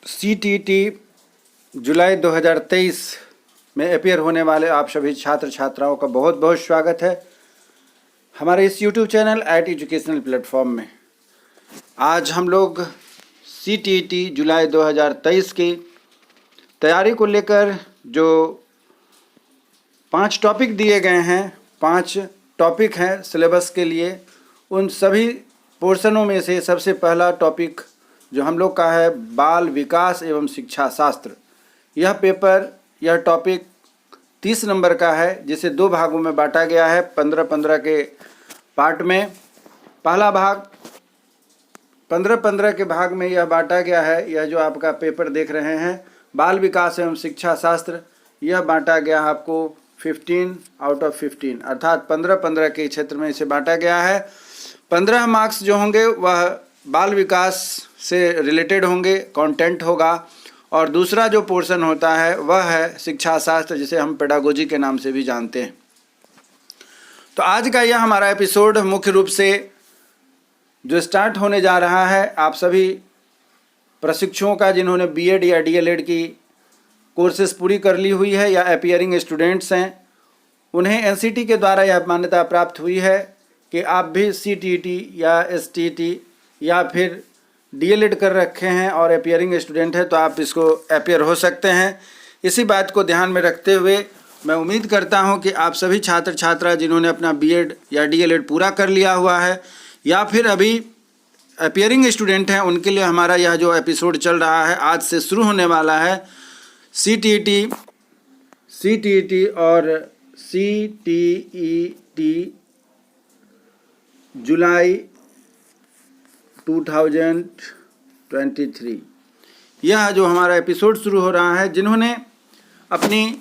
CTET जुलाई 2023 में appear होने वाले आप सभी छात्र छात्राओं का बहुत बहुत स्वागत है हमारे इस YouTube channel IT educational platform में। आज हम लोग CTET जुलाई 2023 की तैयारी को लेकर जो 5 टॉपिक दिए गए हैं, 5 टॉपिक हैं सिलेबस के लिए, उन सभी पोर्शनों में से सबसे पहला टॉपिक जो हम लोग का है बाल विकास एवं शिक्षा शास्त्र। यह टॉपिक 30 नंबर का है, जिसे 2 भागों में बांटा गया है 15-15 के पार्ट में। पहला भाग 15-15 के भाग में यह बांटा गया है। यह जो आपका पेपर देख रहे हैं बाल विकास एवं शिक्षा शास्त्र, यह बांटा गया आपको 15 आउट ऑफ 15 अर्थात 15-15 के क्षेत्र में इसे बांटा गया है। 15 मार्क्स जो होंगे वह बाल विकास से रिलेटेड होंगे, कंटेंट होगा, और दूसरा जो पोर्शन होता है वह है शिक्षा शास्त्र, जिसे हम पेडागोजी के नाम से भी जानते हैं। तो आज का यह हमारा एपिसोड मुख्य रूप से जो स्टार्ट होने जा रहा है, आप सभी प्रशिक्षुओं का जिन्होंने बीएड या डीएलएड की कोर्सेज पूरी कर ली हुई है या अपीयरिंग स्टूडेंट्स हैं, उन्हें एनसीटी के द्वारा यह मान्यता प्राप्त हुई है कि आप भी सीटीईटी या एसटीईटी या फिर डीएलएड कर रखे हैं और अपीयरिंग स्टूडेंट है तो आप इसको अपीयर हो सकते हैं। इसी बात को ध्यान में रखते हुए मैं उम्मीद करता हूं कि आप सभी छात्र छात्रा जिन्होंने अपना बीएड या डीएलएड पूरा कर लिया हुआ है या फिर अभी अपीयरिंग स्टूडेंट हैं, उनके लिए हमारा यह जो एपिसोड चल रहा है आज से शुरू होने वाला है। सीटीईटी और सीटीईटी जुलाई 2023 यह जो हमारा एपिसोड शुरू हो रहा है, जिन्होंने अपनी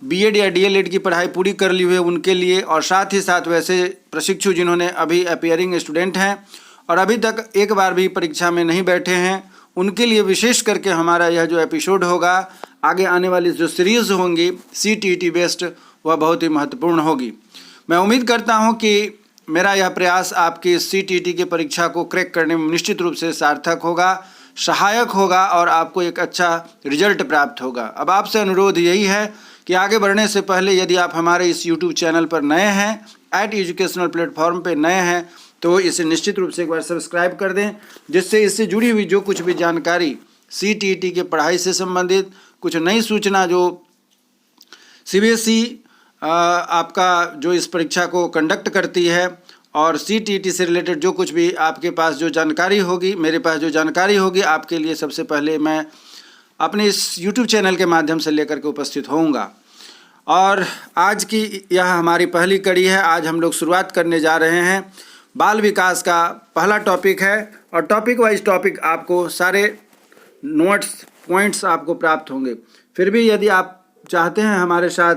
बीएड या डीएलएड की पढ़ाई पूरी कर ली हुई है उनके लिए, और साथ ही साथ वैसे प्रशिक्षु जिन्होंने अभी अपीयरिंग स्टूडेंट हैं और अभी तक एक बार भी परीक्षा में नहीं बैठे हैं, उनके लिए विशेष करके हमारा यह जो एपिसोड होगा, आगे आने वाली जो सीरीज़ होंगी सीटीईटी बेस्ड, वह बहुत ही महत्वपूर्ण होगी। मैं उम्मीद करता हूँ कि मेरा यह प्रयास आपकी सीटीईटी की परीक्षा को क्रैक करने में निश्चित रूप से सार्थक होगा, सहायक होगा और आपको एक अच्छा रिजल्ट प्राप्त होगा। अब आपसे अनुरोध यही है कि आगे बढ़ने से पहले यदि आप हमारे इस यूट्यूब चैनल पर नए हैं, IT एजुकेशनल प्लेटफॉर्म पर नए हैं, तो इसे निश्चित रूप से एक बार सब्सक्राइब कर दें, जिससे इससे जुड़ी हुई जो कुछ भी जानकारी सीटीईटी के पढ़ाई से संबंधित, कुछ नई सूचना जो सीबीएसई आपका जो इस परीक्षा को कंडक्ट करती है, और सीटीईटी से रिलेटेड जो कुछ भी आपके पास जो जानकारी होगी, मेरे पास जो जानकारी होगी, आपके लिए सबसे पहले मैं अपने इस YouTube चैनल के माध्यम से लेकर के उपस्थित होऊंगा। और आज की यह हमारी पहली कड़ी है। आज हम लोग शुरुआत करने जा रहे हैं बाल विकास का पहला टॉपिक है, और टॉपिक वाइज टॉपिक आपको सारे नोट्स पॉइंट्स आपको प्राप्त होंगे। फिर भी यदि आप चाहते हैं हमारे साथ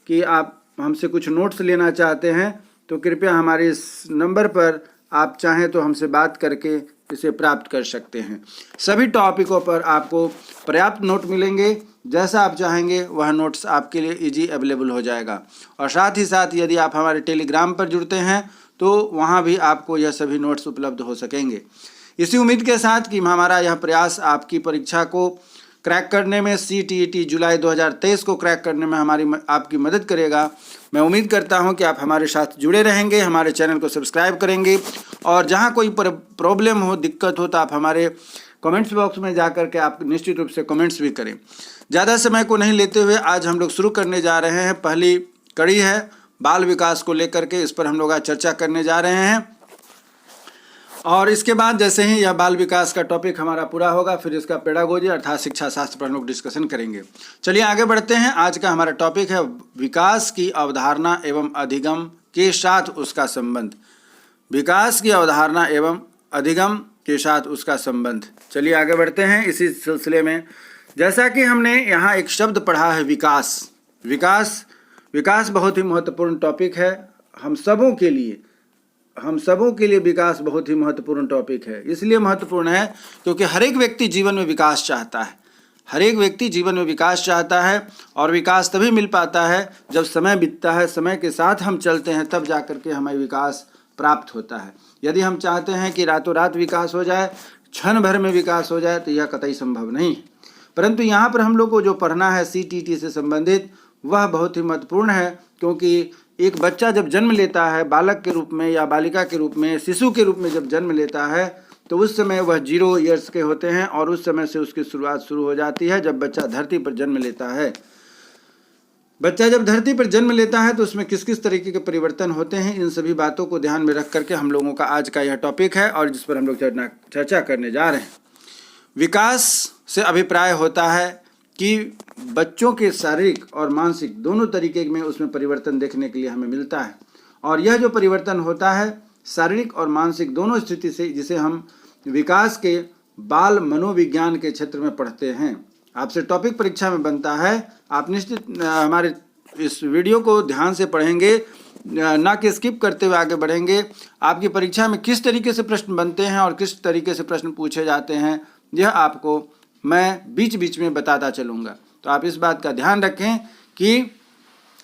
कि आप हमसे कुछ नोट्स लेना चाहते हैं, तो कृपया हमारे इस नंबर पर आप चाहें तो हमसे बात करके इसे प्राप्त कर सकते हैं। सभी टॉपिकों पर आपको पर्याप्त नोट मिलेंगे, जैसा आप चाहेंगे वह नोट्स आपके लिए इजी अवेलेबल हो जाएगा। और साथ ही साथ यदि आप हमारे टेलीग्राम पर जुड़ते हैं तो वहाँ भी आपको यह सभी नोट्स उपलब्ध हो सकेंगे। इसी उम्मीद के साथ कि हमारा यह प्रयास आपकी परीक्षा को क्रैक करने में, सीटीईटी जुलाई 2023 को क्रैक करने में आपकी मदद करेगा। मैं उम्मीद करता हूं कि आप हमारे साथ जुड़े रहेंगे, हमारे चैनल को सब्सक्राइब करेंगे, और जहां कोई प्रॉब्लम हो, दिक्कत हो, तो आप हमारे कमेंट्स बॉक्स में जाकर के आप निश्चित रूप से कमेंट्स भी करें। ज़्यादा समय को नहीं लेते हुए आज हम लोग शुरू करने जा रहे हैं। पहली कड़ी है बाल विकास को लेकर के, इस पर हम लोग आज चर्चा करने जा रहे हैं। और इसके बाद जैसे ही यह बाल विकास का टॉपिक हमारा पूरा होगा, फिर इसका पेडागोजी अर्थात शिक्षा शास्त्र पर हम लोग डिस्कशन करेंगे। चलिए आगे बढ़ते हैं। आज का हमारा टॉपिक है विकास की अवधारणा एवं अधिगम के साथ उसका संबंध। विकास की अवधारणा एवं अधिगम के साथ उसका संबंध। चलिए आगे बढ़ते हैं इसी सिलसिले में। जैसा कि हमने यहाँ एक शब्द पढ़ा है विकास। विकास बहुत ही महत्वपूर्ण टॉपिक है हम सबों के लिए विकास बहुत ही महत्वपूर्ण टॉपिक है। इसलिए महत्वपूर्ण है क्योंकि हर एक व्यक्ति जीवन में विकास चाहता है, और विकास तभी मिल पाता है जब समय बीतता है, समय के साथ हम चलते हैं, तब जाकर के हमें विकास प्राप्त होता है। यदि हम चाहते हैं कि रातों रात विकास हो जाए, क्षण भर में विकास हो जाए, तो यह कतई संभव नहीं। परंतु यहाँ पर हम लोग को जो पढ़ना है CTT से संबंधित वह बहुत ही महत्वपूर्ण है, क्योंकि एक बच्चा जब जन्म लेता है बालक के रूप में या बालिका के रूप में, शिशु के रूप में जब जन्म लेता है तो उस समय वह 0 ईयर्स के होते हैं और उस समय से उसकी शुरुआत शुरू हो जाती है जब बच्चा धरती पर जन्म लेता है। बच्चा जब धरती पर जन्म लेता है तो उसमें किस किस तरीके के परिवर्तन होते हैं, इन सभी बातों को ध्यान में रख करके हम लोगों का आज का यह टॉपिक है और जिस पर हम लोग चर्चा करने जा रहे हैं। विकास से अभिप्राय होता है कि बच्चों के शारीरिक और मानसिक दोनों तरीके में उसमें परिवर्तन देखने के लिए हमें मिलता है, और यह जो परिवर्तन होता है शारीरिक और मानसिक दोनों स्थिति से, जिसे हम विकास के बाल मनोविज्ञान के क्षेत्र में पढ़ते हैं। आपसे टॉपिक परीक्षा में बनता है, आप निश्चित हमारे इस वीडियो को ध्यान से पढ़ेंगे, ना कि स्किप करते हुए आगे बढ़ेंगे। आपकी परीक्षा में किस तरीके से प्रश्न बनते हैं और किस तरीके से प्रश्न पूछे जाते हैं यह आपको मैं बीच बीच में बताता चलूँगा। तो आप इस बात का ध्यान रखें कि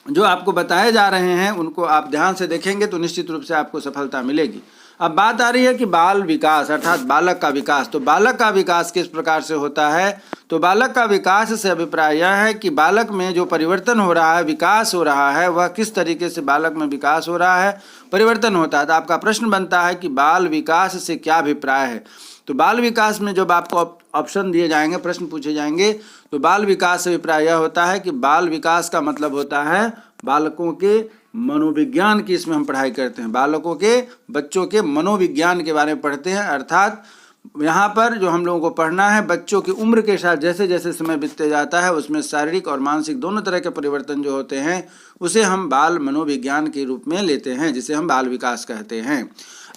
जो आपको बताए जा रहे हैं उनको आप ध्यान से देखेंगे तो निश्चित रूप से आपको सफलता मिलेगी। अब बात आ रही है कि बाल विकास अर्थात बालक का विकास। तो बालक का विकास किस प्रकार से होता है? तो बालक का विकास से अभिप्राय यह है कि बालक में जो परिवर्तन हो रहा है, विकास हो रहा है, वह किस तरीके से बालक में विकास हो रहा है, परिवर्तन होता है। तो आपका प्रश्न बनता है कि बाल विकास से क्या अभिप्राय है। तो बाल विकास में जब आपको ऑप्शन दिए जाएंगे, प्रश्न पूछे जाएंगे, तो बाल विकास से अभिप्राय यह होता है कि बाल विकास का मतलब होता है बालकों के मनोविज्ञान की इसमें हम पढ़ाई करते हैं, बालकों के बच्चों के मनोविज्ञान के बारे में पढ़ते हैं। अर्थात यहाँ पर जो हम लोगों को पढ़ना है, बच्चों की उम्र के साथ जैसे जैसे समय बीतते जाता है उसमें शारीरिक और मानसिक दोनों तरह के परिवर्तन जो होते हैं उसे हम बाल मनोविज्ञान के रूप में लेते हैं, जिसे हम बाल विकास कहते हैं।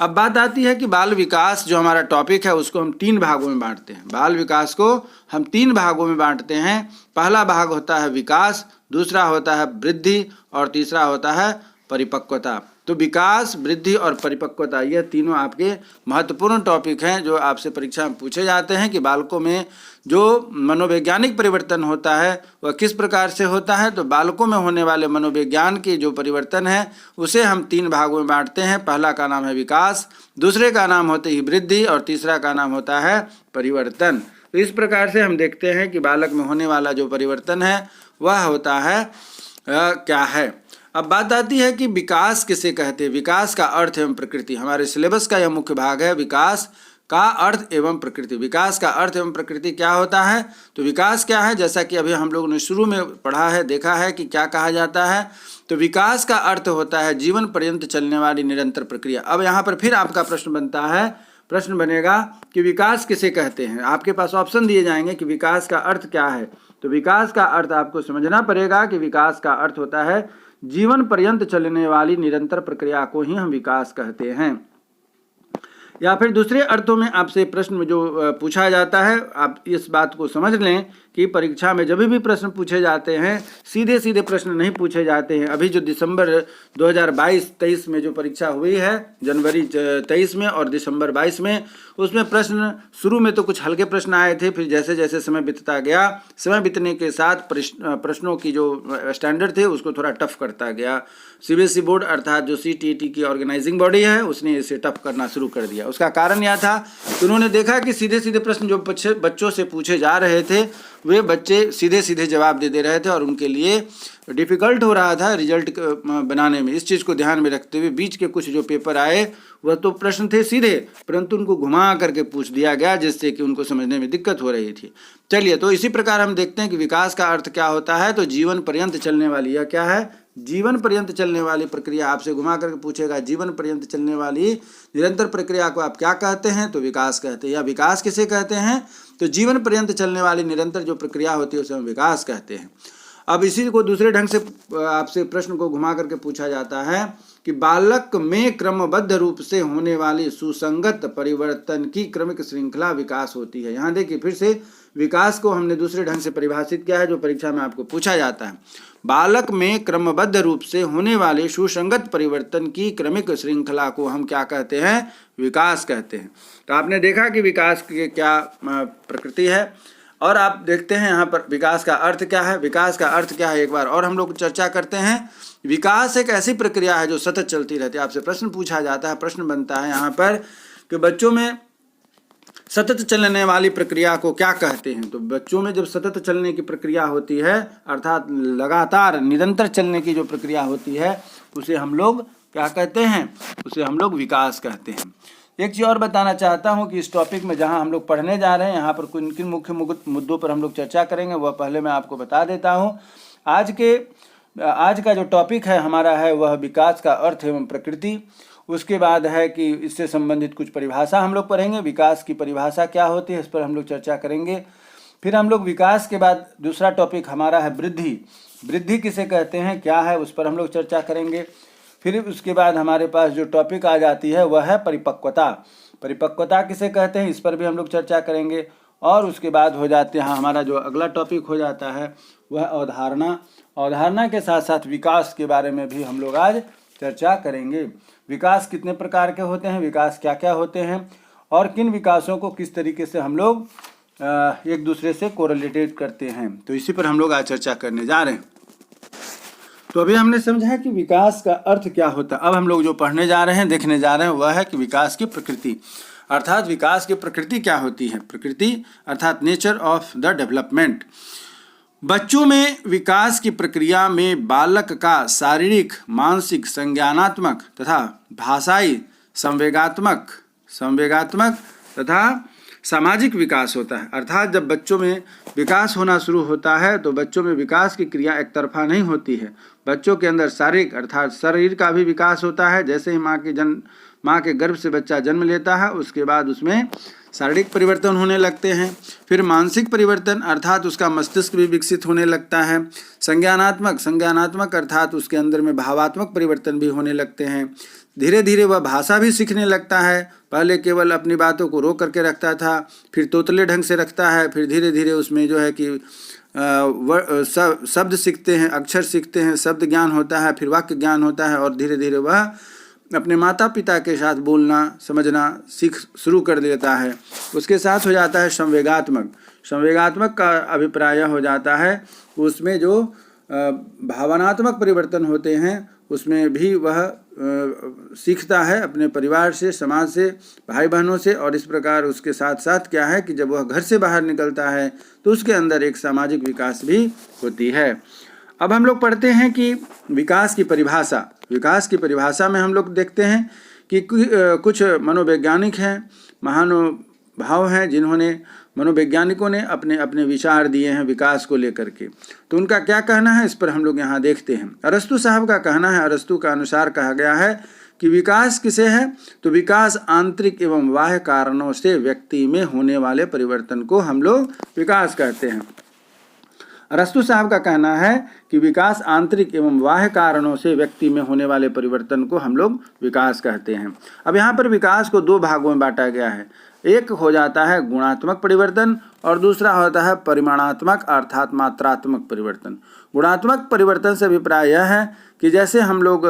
अब बात आती है कि बाल विकास जो हमारा टॉपिक है उसको हम 3 भागों में बांटते हैं। बाल विकास को हम 3 भागों में बांटते हैं। पहला भाग होता है विकास, दूसरा होता है वृद्धि और तीसरा होता है परिपक्वता। तो विकास, वृद्धि और परिपक्वता ये तीनों आपके महत्वपूर्ण टॉपिक हैं जो आपसे परीक्षा में पूछे जाते हैं कि बालकों में जो मनोवैज्ञानिक परिवर्तन होता है वह किस प्रकार से होता है। तो बालकों में होने वाले मनोविज्ञान के जो परिवर्तन है उसे हम 3 भागों में बांटते हैं। पहला का नाम है विकास, दूसरे का नाम होती है वृद्धि और तीसरा का नाम होता है परिवर्तन। तो इस प्रकार से हम देखते हैं कि बालक में होने वाला जो परिवर्तन है वह होता है क्या है। अब बात आती है कि विकास किसे कहते हैं। विकास का अर्थ एवं प्रकृति हमारे सिलेबस का यह मुख्य भाग है, विकास का अर्थ एवं प्रकृति। विकास का अर्थ एवं प्रकृति क्या होता है? तो विकास क्या है, जैसा कि अभी हम लोगों ने शुरू में पढ़ा है, देखा है कि क्या कहा जाता है। तो विकास का अर्थ होता है जीवन पर्यंत चलने वाली निरंतर प्रक्रिया। अब यहाँ पर फिर आपका प्रश्न बनता है, प्रश्न बनेगा कि विकास किसे कहते हैं। आपके पास ऑप्शन दिए जाएंगे कि विकास का अर्थ क्या है। तो विकास का अर्थ आपको समझना पड़ेगा कि विकास का अर्थ होता है जीवन पर्यंत चलने वाली निरंतर प्रक्रिया को ही हम विकास कहते हैं। या फिर दूसरे अर्थों में आपसे प्रश्न में जो पूछा जाता है, आप इस बात को समझ लें कि परीक्षा में जब भी प्रश्न पूछे जाते हैं सीधे सीधे प्रश्न नहीं पूछे जाते हैं। अभी जो दिसंबर 2022-23 में जो परीक्षा हुई है, जनवरी 23 में और दिसंबर 22 में, उसमें प्रश्न शुरू में तो कुछ हल्के प्रश्न आए थे, फिर जैसे जैसे समय बीतता गया, समय बीतने के साथ प्रश्नों की जो स्टैंडर्ड थे उसको थोड़ा टफ करता गया। CBSE बोर्ड अर्थात जो CTT की ऑर्गेनाइजिंग बॉडी है उसने इसे टफ करना शुरू कर दिया। उसका कारण यह था कि उन्होंने देखा कि सीधे सीधे प्रश्न जो बच्चों से पूछे जा रहे थे वे बच्चे सीधे सीधे जवाब दे रहे थे और उनके लिए डिफ़िकल्ट हो रहा था रिजल्ट बनाने में। इस चीज़ को ध्यान में रखते हुए बीच के कुछ जो पेपर आए वह तो प्रश्न थे सीधे, परंतु उनको घुमा करके पूछ दिया गया जिससे कि उनको समझने में दिक्कत हो रही थी। चलिए, तो इसी प्रकार हम देखते हैं कि विकास का अर्थ क्या होता है। तो जीवन पर्यंत चलने वाली, यह क्या है, जीवन पर्यंत चलने वाली प्रक्रिया। आपसे घुमा करके पूछेगा जीवन पर्यंत चलने वाली निरंतर प्रक्रिया को आप क्या कहते हैं? तो विकास कहते हैं। या विकास किसे कहते हैं? तो जीवन पर्यंत चलने वाली निरंतर जो प्रक्रिया होती है उसे हम विकास कहते हैं। अब इसी को दूसरे ढंग से आपसे प्रश्न को घुमा करके पूछा जाता है कि बालक में क्रमबद्ध रूप से होने वाली सुसंगत परिवर्तन की क्रमिक श्रृंखला विकास होती है। यहाँ देखिए फिर से विकास को हमने दूसरे ढंग से परिभाषित किया है जो परीक्षा में आपको पूछा जाता है। बालक में क्रमबद्ध रूप से होने वाले सुसंगत परिवर्तन की क्रमिक श्रृंखला को हम क्या कहते हैं? विकास कहते हैं। तो आपने देखा कि विकास की क्या प्रकृति है, और आप देखते हैं यहाँ पर विकास का अर्थ क्या है। विकास का अर्थ क्या है एक बार और हम लोग चर्चा करते हैं। विकास एक ऐसी प्रक्रिया है जो सतत चलती रहती है। आपसे प्रश्न पूछा जाता है, प्रश्न बनता है यहाँ पर कि बच्चों में सतत चलने वाली प्रक्रिया को क्या कहते हैं? तो बच्चों में जब सतत चलने की प्रक्रिया होती है, अर्थात लगातार निरंतर चलने की जो प्रक्रिया होती है, उसे हम लोग क्या कहते हैं? उसे हम लोग विकास कहते हैं। एक चीज़ और बताना चाहता हूं कि इस टॉपिक में जहां हम लोग पढ़ने जा रहे हैं, यहाँ पर किन किन मुख्य मुद्दों पर हम लोग चर्चा करेंगे वह पहले मैं आपको बता देता हूं। आज का जो टॉपिक है हमारा है वह विकास का अर्थ एवं प्रकृति। उसके बाद है कि इससे संबंधित कुछ परिभाषा हम लोग पढ़ेंगे, विकास की परिभाषा क्या होती है इस पर हम लोग चर्चा करेंगे। फिर हम लोग विकास के बाद दूसरा टॉपिक हमारा है वृद्धि। वृद्धि किसे कहते हैं, क्या है, उस पर हम लोग चर्चा करेंगे। फिर उसके बाद हमारे पास जो टॉपिक आ जाती है वह है परिपक्वता। परिपक्वता किसे कहते हैं, इस पर भी हम लोग चर्चा करेंगे। और उसके बाद हो जाते हैं हमारा जो अगला टॉपिक हो जाता है वह अवधारणा। अवधारणा के साथ साथ विकास के बारे में भी हम लोग आज चर्चा करेंगे। विकास कितने प्रकार के होते हैं, विकास क्या क्या होते हैं, और किन विकासों को किस तरीके से हम लोग एक दूसरे से कोरिलेटेड करते हैं, तो इसी पर हम लोग आज चर्चा करने जा रहे हैं। तो अभी हमने समझा है कि विकास का अर्थ क्या होता है। अब हम लोग जो पढ़ने जा रहे हैं, देखने जा रहे हैं, वह है कि विकास की प्रकृति, अर्थात विकास की प्रकृति क्या होती है। प्रकृति अर्थात नेचर ऑफ द डेवलपमेंट। बच्चों में विकास की प्रक्रिया में बालक का शारीरिक, मानसिक, संज्ञानात्मक तथा भाषाई, संवेगात्मक तथा सामाजिक विकास होता है। अर्थात जब बच्चों में विकास होना शुरू होता है तो बच्चों में विकास की क्रिया एक तरफा नहीं होती है। बच्चों के अंदर शारीरिक अर्थात शरीर का भी विकास होता है। जैसे ही माँ के गर्भ से बच्चा जन्म लेता है, उसके बाद उसमें शारीरिक परिवर्तन होने लगते हैं। फिर मानसिक परिवर्तन अर्थात उसका मस्तिष्क भी विकसित होने लगता है। संज्ञानात्मक अर्थात उसके अंदर में भावात्मक परिवर्तन भी होने लगते हैं। धीरे धीरे वह भाषा भी सीखने लगता है। पहले केवल अपनी बातों को रोक करके रखता था, फिर तोतले ढंग से रखता है। फिर धीरे धीरे उसमें जो है कि शब्द सीखते हैं, अक्षर सीखते हैं, शब्द ज्ञान होता है, फिर वाक्य ज्ञान होता है, और धीरे धीरे वह अपने माता पिता के साथ बोलना समझना सीख शुरू कर देता है। उसके साथ हो जाता है संवेगात्मक का अभिप्राय हो जाता है उसमें जो भावनात्मक परिवर्तन होते हैं उसमें भी वह सीखता है अपने परिवार से, समाज से, भाई बहनों से। और इस प्रकार उसके साथ साथ क्या है कि जब वह घर से बाहर निकलता है तो उसके अंदर एक सामाजिक विकास भी होती है। अब हम लोग पढ़ते हैं कि विकास की परिभाषा में हम लोग देखते हैं कि कुछ मनोवैज्ञानिक हैं, महानुभाव हैं, जिन्होंने मनोवैज्ञानिकों ने अपने अपने विचार दिए हैं विकास को लेकर के। तो उनका क्या कहना है इस पर हम लोग यहाँ देखते हैं। अरस्तु साहब का कहना है, अरस्तु का अनुसार कहा गया है कि विकास किसे है, तो विकास आंतरिक एवं बाह्य कारणों से व्यक्ति में होने वाले परिवर्तन को हम लोग विकास कहते हैं। अरस्तु साहब का कहना है कि विकास आंतरिक एवं बाह्य कारणों से व्यक्ति में होने वाले परिवर्तन को हम लोग विकास कहते हैं। अब यहाँ पर विकास को दो भागों में बांटा गया है। एक हो जाता है गुणात्मक परिवर्तन और दूसरा होता है परिमाणात्मक अर्थात मात्रात्मक परिवर्तन। गुणात्मक परिवर्तन से अभिप्राय यह है कि जैसे हम लोग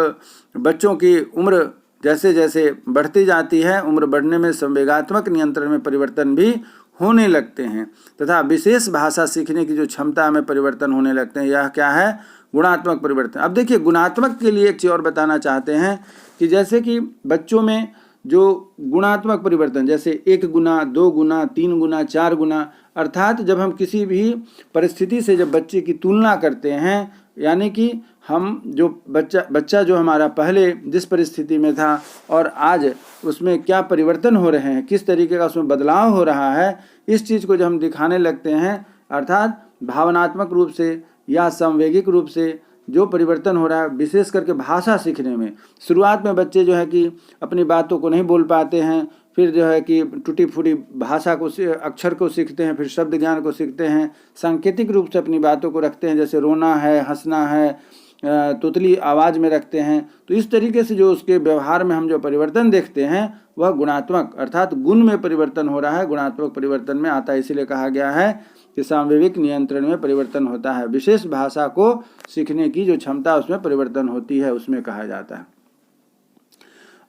बच्चों की उम्र जैसे जैसे बढ़ती जाती है, उम्र बढ़ने में संवेगात्मक नियंत्रण में परिवर्तन भी होने लगते हैं तथा विशेष भाषा सीखने की जो क्षमता में परिवर्तन होने लगते हैं, यह क्या है, गुणात्मक परिवर्तन। अब देखिए, गुणात्मक के लिए एक चीज़ और बताना चाहते हैं कि जैसे कि बच्चों में जो गुणात्मक परिवर्तन जैसे 1 गुना, 2 गुना, 3 गुना, 4 गुना, अर्थात जब हम किसी भी परिस्थिति से जब बच्चे की तुलना करते हैं, यानी कि हम जो बच्चा जो हमारा पहले जिस परिस्थिति में था और आज उसमें क्या परिवर्तन हो रहे हैं, किस तरीके का उसमें बदलाव हो रहा है, इस चीज़ को जब हम दिखाने लगते हैं, अर्थात भावनात्मक रूप से या संवेगिक रूप से जो परिवर्तन हो रहा है, विशेष करके भाषा सीखने में। शुरुआत में बच्चे जो है कि अपनी बातों को नहीं बोल पाते हैं, फिर जो है कि टूटी फूटी भाषा को, अक्षर को सीखते हैं, फिर शब्द ज्ञान को सीखते हैं, सांकेतिक रूप से अपनी बातों को रखते हैं, जैसे रोना है, हंसना है, तुतली आवाज़ में रखते हैं। तो इस तरीके से जो उसके व्यवहार में हम जो परिवर्तन देखते हैं वह गुणात्मक अर्थात गुण में परिवर्तन हो रहा है, गुणात्मक परिवर्तन में आता है। इसीलिए कहा गया है कि सामवेगिक नियंत्रण में परिवर्तन होता है, विशेष भाषा को सीखने की जो क्षमता उसमें परिवर्तन होती है उसमें कहा जाता है।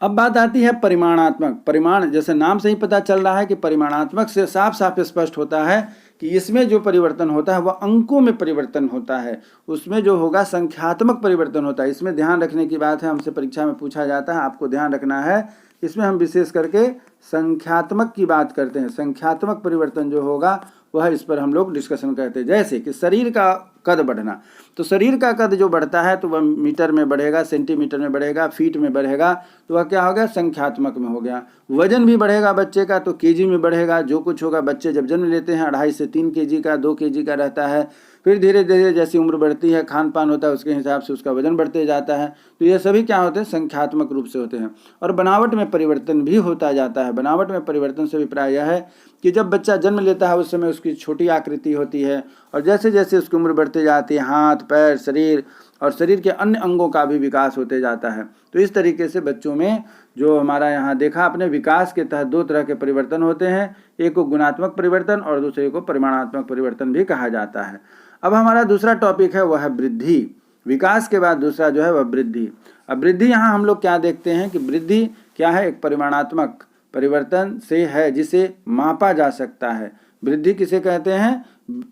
अब बात आती है परिमाणात्मक। परिमाण जैसे नाम से ही पता चल रहा है कि परिमाणात्मक से साफ साफ स्पष्ट होता है कि इसमें जो परिवर्तन होता है वह अंकों में परिवर्तन होता है, उसमें जो होगा संख्यात्मक परिवर्तन होता है। इसमें ध्यान रखने की बात है, हमसे परीक्षा में पूछा जाता है, आपको ध्यान रखना है। इसमें हम विशेष करके संख्यात्मक की बात करते हैं, संख्यात्मक परिवर्तन जो होगा वह इस पर हम लोग डिस्कशन करते हैं। जैसे कि शरीर का कद बढ़ना, तो शरीर का कद जो बढ़ता है तो वह मीटर में बढ़ेगा, सेंटीमीटर में बढ़ेगा, फीट में बढ़ेगा, तो वह क्या हो गया, संख्यात्मक में हो गया। वजन भी बढ़ेगा बच्चे का तो केजी में बढ़ेगा। जो कुछ होगा, बच्चे जब जन्म लेते हैं 2.5 से 3 केजी का, 2 केजी का रहता है, फिर धीरे धीरे जैसी उम्र बढ़ती है, खान पान होता है, उसके हिसाब से उसका वजन बढ़ते जाता है। तो ये सभी क्या होते हैं, संख्यात्मक रूप से होते हैं। और बनावट में परिवर्तन भी होता जाता है। बनावट में परिवर्तन से अभिप्राय यह है कि जब बच्चा जन्म लेता है उस समय उसकी छोटी आकृति होती है, और जैसे जैसे उसकी उम्र बढ़ती जाती है, हाथ पैर शरीर और शरीर के अन्य अंगों का भी विकास होते जाता है। तो इस तरीके से बच्चों में जो हमारा यहाँ देखा अपने, विकास के तहत 2 तरह के परिवर्तन होते हैं, एक को गुणात्मक परिवर्तन और दूसरे को परिमाणात्मक परिवर्तन भी कहा जाता है। अब हमारा दूसरा टॉपिक है वह है वृद्धि। विकास के बाद दूसरा जो है वह वृद्धि। अब वृद्धि यहाँ हम लोग क्या देखते हैं कि वृद्धि क्या है, एक परिमाणात्मक परिवर्तन से है जिसे मापा जा सकता है। वृद्धि किसे कहते हैं,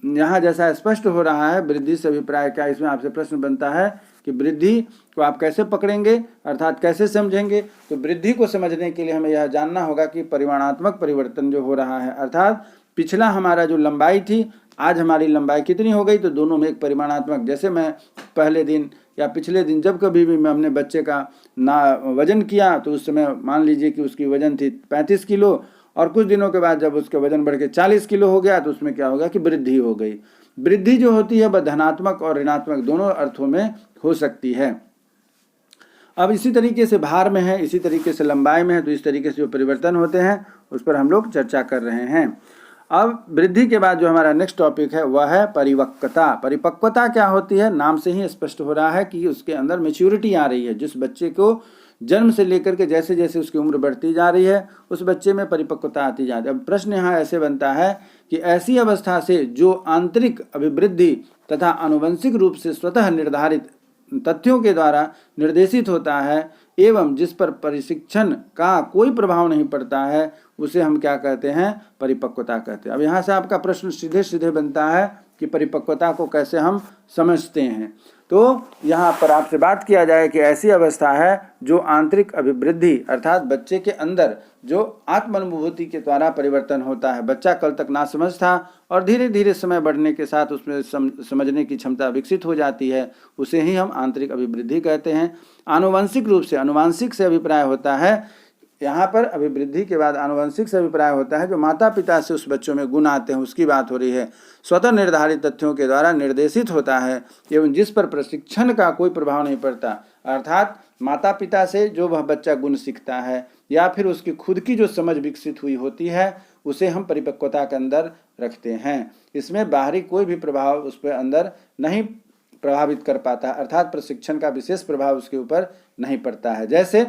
यहाँ जैसा स्पष्ट हो रहा है वृद्धि से अभिप्राय क्या, इसमें आपसे प्रश्न बनता है कि वृद्धि को आप कैसे पकड़ेंगे, अर्थात कैसे समझेंगे। तो वृद्धि को समझने के लिए हमें यह जानना होगा कि परिमाणात्मक परिवर्तन जो हो रहा है, अर्थात पिछला हमारा जो लंबाई थी, आज हमारी लंबाई कितनी हो गई, तो दोनों में एक परिमाणात्मक। जैसे मैं पहले दिन या पिछले दिन जब कभी भी मैं अपने बच्चे का वजन किया तो उस समय मान लीजिए कि उसकी वजन थी 35 किलो, और कुछ दिनों के बाद जब उसका वजन बढ़ के 40 किलो हो गया तो उसमें क्या होगा कि वृद्धि हो गई। वृद्धि जो होती है वह धनात्मक और ऋणात्मक दोनों अर्थों में हो सकती है। अब इसी तरीके से भार में है, इसी तरीके से लंबाई में है, तो इस तरीके से जो परिवर्तन होते हैं उस पर हम लोग चर्चा कर रहे हैं। अब वृद्धि के बाद जो हमारा नेक्स्ट टॉपिक है वह है परिपक्वता। परिपक्वता क्या होती है, नाम से ही स्पष्ट हो रहा है कि उसके अंदर मैच्योरिटी आ रही है। जिस बच्चे को जन्म से लेकर के जैसे जैसे उसकी उम्र बढ़ती जा रही है उस बच्चे में परिपक्वता आती जाती है। अब प्रश्न यहाँ ऐसे बनता है कि ऐसी अवस्था से जो आंतरिक अभिवृद्धि तथा आनुवंशिक रूप से स्वतः निर्धारित तथ्यों के द्वारा निर्देशित होता है एवं जिस पर प्रशिक्षण का कोई प्रभाव नहीं पड़ता है, उसे हम क्या कहते हैं, परिपक्वता कहते हैं। अब यहाँ से आपका प्रश्न सीधे सीधे बनता है कि परिपक्वता को कैसे हम समझते हैं। तो यहाँ पर आपसे बात किया जाए कि ऐसी अवस्था है जो आंतरिक अभिवृद्धि अर्थात बच्चे के अंदर जो आत्मानुभूति के द्वारा परिवर्तन होता है। बच्चा कल तक नासमझ था और धीरे धीरे समय बढ़ने के साथ उसमें समझने की क्षमता विकसित हो जाती है, उसे ही हम आंतरिक अभिवृद्धि कहते हैं। आनुवंशिक रूप से, अनुवांशिक से अभिप्राय होता है यहाँ पर अभिवृद्धि के बाद आनुवंशिक से अभिप्राय होता है जो माता पिता से उस बच्चों में गुण आते हैं उसकी बात हो रही है, स्वतः निर्धारित तथ्यों के द्वारा निर्देशित होता है एवं जिस पर प्रशिक्षण का कोई प्रभाव नहीं पड़ता। अर्थात माता पिता से जो वह बच्चा गुण सीखता है या फिर उसकी खुद की जो समझ विकसित हुई होती है उसे हम परिपक्वता के अंदर रखते हैं। इसमें बाहरी कोई भी प्रभाव उस पर अंदर नहीं प्रभावित कर पाता, अर्थात प्रशिक्षण का विशेष प्रभाव उसके ऊपर नहीं पड़ता है। जैसे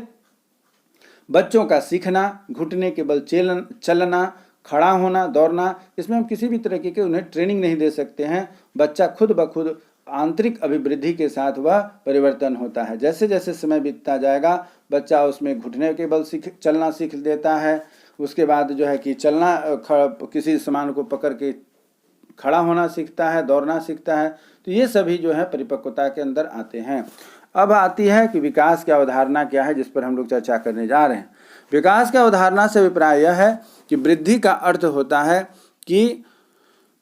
बच्चों का सीखना, घुटने के बल चलना, खड़ा होना, दौड़ना, इसमें हम किसी भी तरीके के उन्हें ट्रेनिंग नहीं दे सकते हैं। बच्चा खुद ब खुद आंतरिक अभिवृद्धि के साथ वह परिवर्तन होता है। जैसे जैसे समय बीतता जाएगा बच्चा उसमें घुटने के बल चलना सीख देता है, उसके बाद जो है कि चलना, किसी सामान को पकड़ के खड़ा होना सीखता है, दौड़ना सीखता है। तो ये सभी जो है परिपक्वता के अंदर आते हैं। अब आती है कि विकास की अवधारणा क्या है, जिस पर हम लोग चर्चा करने जा रहे हैं। विकास की अवधारणा से अभिप्राय यह है कि वृद्धि का अर्थ होता है कि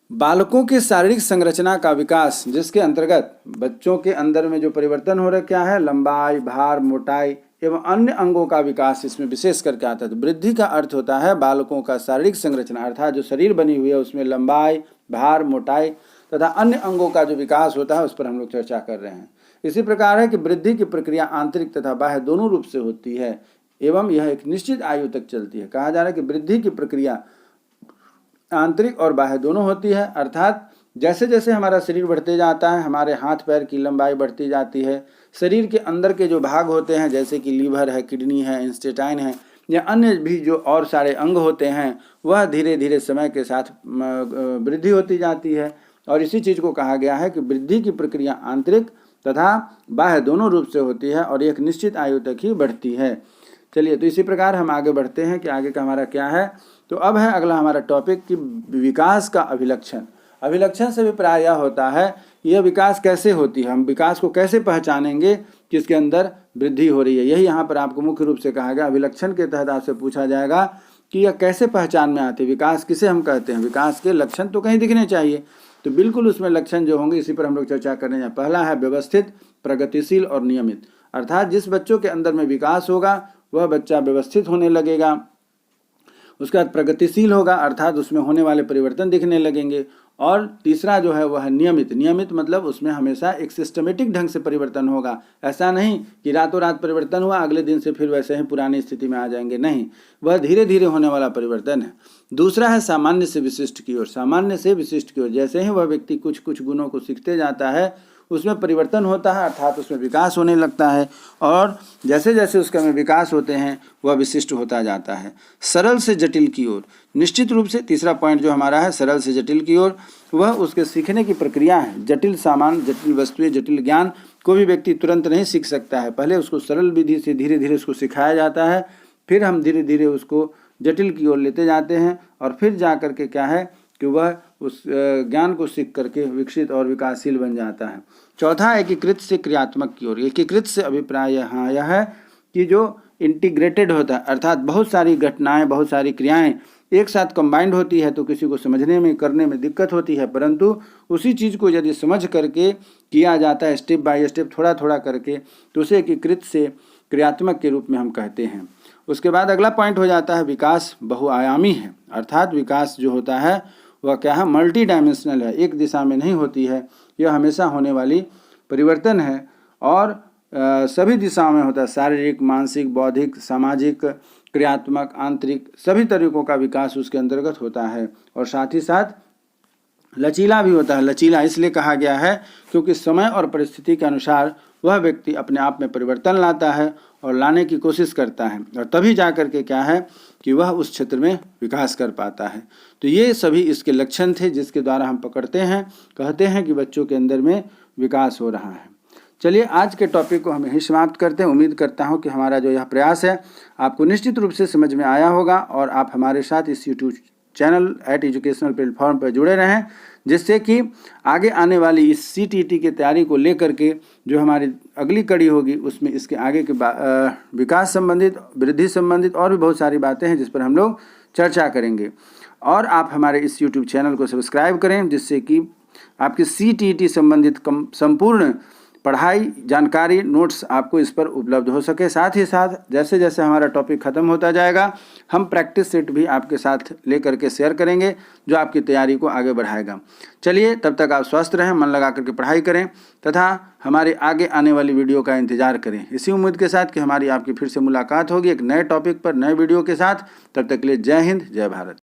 बालकों के शारीरिक संरचना का विकास, जिसके अंतर्गत बच्चों के अंदर में जो परिवर्तन हो रहा क्या है, लंबाई, भार, मोटाई एवं अन्य अंगों का विकास इसमें विशेष करके आता है। तो वृद्धि का अर्थ होता है बालकों का शारीरिक संरचना अर्थात जो शरीर बनी हुई है उसमें लंबाई, भार, मोटाई तथा अन्य अंगों का जो विकास होता है उस पर हम लोग चर्चा कर रहे हैं। इसी प्रकार है कि वृद्धि की प्रक्रिया आंतरिक तथा बाह्य दोनों रूप से होती है एवं यह एक निश्चित आयु तक चलती है। कहा जा रहा है कि वृद्धि की प्रक्रिया आंतरिक और बाह्य दोनों होती है, अर्थात जैसे जैसे हमारा शरीर बढ़ते जाता है हमारे हाथ पैर की लंबाई बढ़ती जाती है। शरीर के अंदर के जो भाग होते हैं जैसे कि लीवर है, किडनी है, इंटेस्टाइन है या अन्य भी जो और सारे अंग होते हैं वह धीरे धीरे समय के साथ वृद्धि होती जाती है। और इसी चीज़ को कहा गया है कि वृद्धि की प्रक्रिया आंतरिक तथा बाह्य दोनों रूप से होती है और एक निश्चित आयु तक ही बढ़ती है। चलिए, तो इसी प्रकार हम आगे बढ़ते हैं कि आगे का हमारा क्या है। तो अब है अगला हमारा टॉपिक कि विकास का अभिलक्षण। अभिलक्षण से अभिप्राय यह होता है यह विकास कैसे होती है, हम विकास को कैसे पहचानेंगे कि इसके अंदर वृद्धि हो रही है। यही यहाँ पर आपको मुख्य रूप से कहा गया। अभिलक्षण के तहत आपसे पूछा जाएगा कि यह कैसे पहचान में आते, विकास किसे हम कहते हैं, विकास के लक्षण तो कहीं दिखने चाहिए। तो बिल्कुल उसमें लक्षण जो होंगे इसी पर हम लोग चर्चा करने जाए। पहला है व्यवस्थित, प्रगतिशील और नियमित। अर्थात जिस बच्चों के अंदर में विकास होगा वह बच्चा व्यवस्थित होने लगेगा, उसके बाद प्रगतिशील होगा अर्थात उसमें होने वाले परिवर्तन दिखने लगेंगे, और तीसरा जो है वह है नियमित। नियमित मतलब उसमें हमेशा एक सिस्टमेटिक ढंग से परिवर्तन होगा। ऐसा नहीं कि रातों रात परिवर्तन हुआ अगले दिन से फिर वैसे ही पुरानी स्थिति में आ जाएंगे, नहीं, वह धीरे धीरे होने वाला परिवर्तन है। दूसरा है सामान्य से विशिष्ट की ओर। सामान्य से विशिष्ट की ओर जैसे ही वह व्यक्ति कुछ कुछ गुणों को सीखते जाता है उसमें परिवर्तन होता है अर्थात उसमें विकास होने लगता है, और जैसे जैसे उसके में विकास होते हैं वह विशिष्ट होता जाता है। सरल से जटिल की ओर, निश्चित रूप से तीसरा पॉइंट जो हमारा है सरल से जटिल की ओर, वह उसके सीखने की प्रक्रिया है। जटिल सामान, जटिल वस्तुएं, जटिल ज्ञान को भी व्यक्ति तुरंत नहीं सीख सकता है। पहले उसको सरल विधि से धीरे धीरे उसको सिखाया जाता है, फिर हम धीरे धीरे उसको जटिल की ओर लेते जाते हैं, और फिर जा कर के क्या है कि वह उस ज्ञान को सीख करके विकसित और विकासशील बन जाता है। चौथा एकीकृत से क्रियात्मक की ओर। एकीकृत से अभिप्राय यहाँ यह है कि जो इंटीग्रेटेड होता है अर्थात बहुत सारी घटनाएं, बहुत सारी क्रियाएं एक साथ कंबाइंड होती है तो किसी को समझने में, करने में दिक्कत होती है, परंतु उसी चीज़ को यदि समझ करके किया जाता है स्टेप बाय स्टेप, थोड़ा थोड़ा करके, तो उसे एकीकृत से क्रियात्मक के रूप में हम कहते हैं। उसके बाद अगला पॉइंट हो जाता है विकास बहुआयामी है। अर्थात विकास जो होता है वह क्या है, मल्टी डायमेंशनल है, एक दिशा में नहीं होती है, यह हमेशा होने वाली परिवर्तन है और सभी दिशाओं में होता है। शारीरिक, मानसिक, बौद्धिक, सामाजिक, क्रियात्मक, आंतरिक, सभी तरीकों का विकास उसके अंतर्गत होता है, और साथ ही साथ लचीला भी होता है। लचीला इसलिए कहा गया है क्योंकि समय और परिस्थिति के अनुसार वह व्यक्ति अपने आप में परिवर्तन लाता है और लाने की कोशिश करता है, और तभी जा कर के क्या है कि वह उस क्षेत्र में विकास कर पाता है। तो ये सभी इसके लक्षण थे जिसके द्वारा हम पकड़ते हैं, कहते हैं कि बच्चों के अंदर में विकास हो रहा है। चलिए आज के टॉपिक को हम यहीं समाप्त करते हैं। उम्मीद करता हूं कि हमारा जो यह प्रयास है आपको निश्चित रूप से समझ में आया होगा, और आप हमारे साथ इस यूट्यूब चैनल एजुकेशनल प्लेटफॉर्म पर जुड़े रहें, जिससे कि आगे आने वाली इस CTET की तैयारी को लेकर के जो हमारी अगली कड़ी होगी उसमें इसके आगे के विकास संबंधित, वृद्धि संबंधित और भी बहुत सारी बातें हैं जिस पर हम लोग चर्चा करेंगे। और आप हमारे इस YouTube चैनल को सब्सक्राइब करें, जिससे कि आपकी CTET संबंधित संपूर्ण पढ़ाई, जानकारी, नोट्स आपको इस पर उपलब्ध हो सके। साथ ही साथ जैसे जैसे हमारा टॉपिक ख़त्म होता जाएगा हम प्रैक्टिस सेट भी आपके साथ लेकर के शेयर करेंगे जो आपकी तैयारी को आगे बढ़ाएगा। चलिए तब तक आप स्वस्थ रहें, मन लगा करके पढ़ाई करें तथा हमारे आगे आने वाली वीडियो का इंतजार करें, इसी उम्मीद के साथ कि हमारी आपकी फिर से मुलाकात होगी एक नए टॉपिक पर, नए वीडियो के साथ। तब तक के लिए जय हिंद, जय भारत।